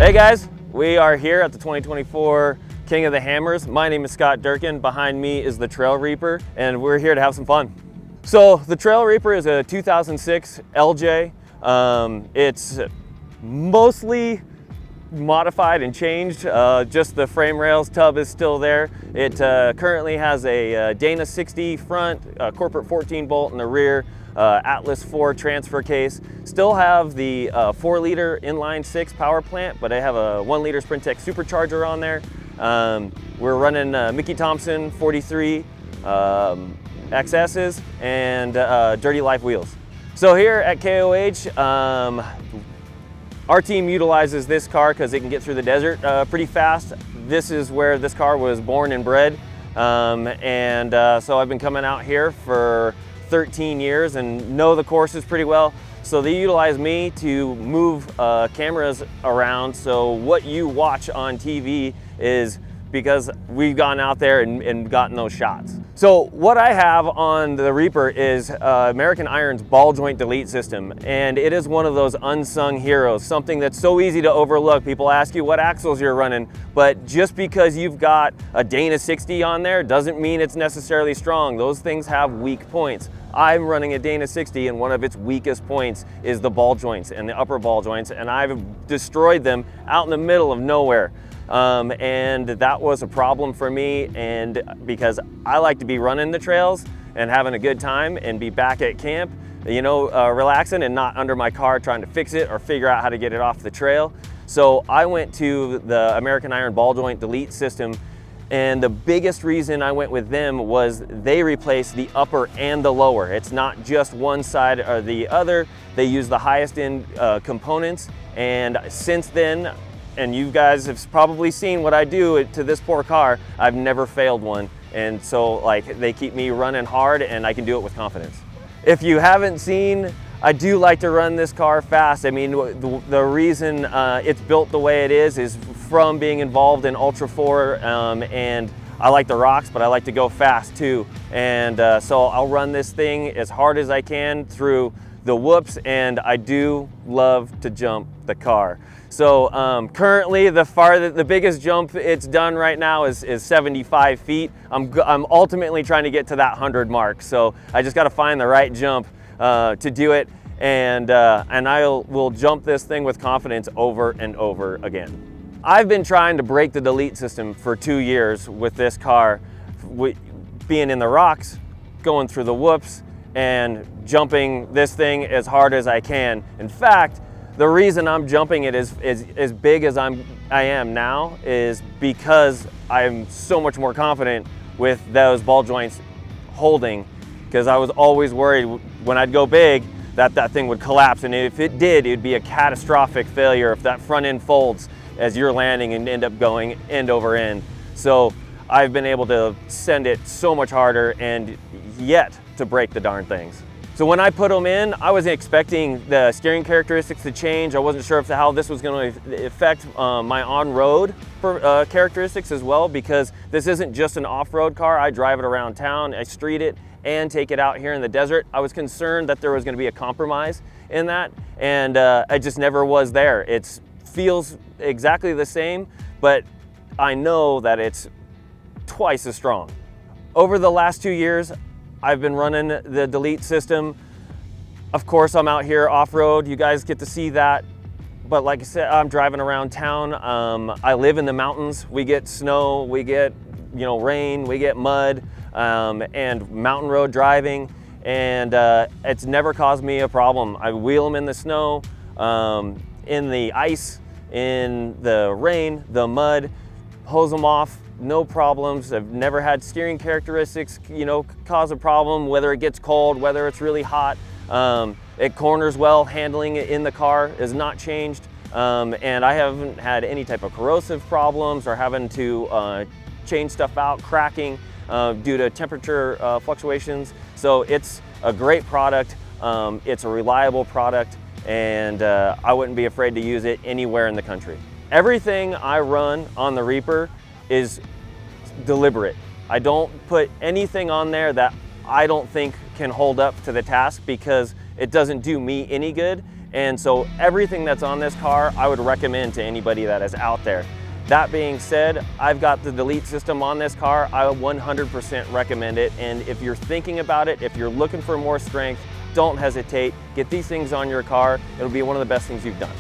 Hey guys, we are here at the 2024 King of the Hammers. My name is Scott Durkin. Behind me is the Trail Reaper, and we're here to have some fun. So the Trail Reaper is a 2006 LJ. It's mostly modified and changed. Just the frame rails, tub is still there. It currently has a Dana 60 front, corporate 14 bolt in the rear, Atlas 4 transfer case. Still have the 4-liter inline 6 power plant, but I have a 1-liter Sprintec supercharger on there. We're running Mickey Thompson 43 XS's and Dirty Life wheels. So here at KOH, our team utilizes this car because it can get through the desert pretty fast. This is where this car was born and bred. So I've been coming out here for 13 years and know the courses pretty well. So they utilize me to move cameras around. So what you watch on TV is because we've gone out there and gotten those shots. So what I have on the Reaper is American Iron's ball joint delete system, and it is one of those unsung heroes, something that's so easy to overlook. People ask you what axles you're running, but just because you've got a Dana 60 on there doesn't mean it's necessarily strong. Those things have weak points. I'm running a Dana 60, and one of its weakest points is the ball joints and the upper ball joints, and I've destroyed them out in the middle of nowhere. And that was a problem for me, and because I like to be running the trails and having a good time and be back at camp, you know, relaxing and not under my car trying to fix it or figure out how to get it off the trail. So I went to the American Iron ball joint delete system, and the biggest reason I went with them was they replace the upper and the lower. It's not just one side or the other. They use the highest end components, and since then, and you guys have probably seen what I do to this poor car, I've never failed one. And so like they keep me running hard and I can do it with confidence. If you haven't seen, I do like to run this car fast. I mean, the reason it's built the way it is from being involved in Ultra 4, and I like the rocks, but I like to go fast too. And so I'll run this thing as hard as I can through the whoops, and I do love to jump the car. So currently the biggest jump it's done right now is 75 feet. I'm ultimately trying to get to that 100 mark. So I just got to find the right jump to do it, and I will jump this thing with confidence over and over again. I've been trying to break the delete system for 2 years with this car, being in the rocks, going through the whoops, and jumping this thing as hard as I can. In fact, the reason I'm jumping it as big as I am now is because I'm so much more confident with those ball joints holding, because I was always worried when I'd go big that thing would collapse, and if it did, it'd be a catastrophic failure if that front end folds as you're landing and end up going end over end. So I've been able to send it so much harder and yet to break the darn things. So when I put them in, I wasn't expecting the steering characteristics to change. I wasn't sure how this was going to affect my on-road characteristics as well, because this isn't just an off-road car. I drive it around town, I street it, and take it out here in the desert. I was concerned that there was going to be a compromise in that, and it just never was there. It feels exactly the same, but I know that it's twice as strong. Over the last 2 years, I've been running the delete system. Of course, I'm out here off-road. You guys get to see that. But like I said, I'm driving around town. I live in the mountains. We get snow, we get rain, we get mud, and mountain road driving. And it's never caused me a problem. I wheel them in the snow, in the ice, in the rain, the mud, hose them off. No problems. I've never had steering characteristics, cause a problem, whether it gets cold, whether it's really hot. It corners well. Handling it in the car is not changed. And I haven't had any type of corrosive problems or having to change stuff out, cracking due to temperature fluctuations. So it's a great product. It's a reliable product, and I wouldn't be afraid to use it anywhere in the country. Everything I run on the Reaper is deliberate. I don't put anything on there that I don't think can hold up to the task, because it doesn't do me any good, And so everything that's on this car, I would recommend to anybody that is out there. That being said, I've got the delete system on this car. I 100% recommend it. And if you're thinking about it, if you're looking for more strength, don't hesitate. Get these things on your car. It'll be one of the best things you've done.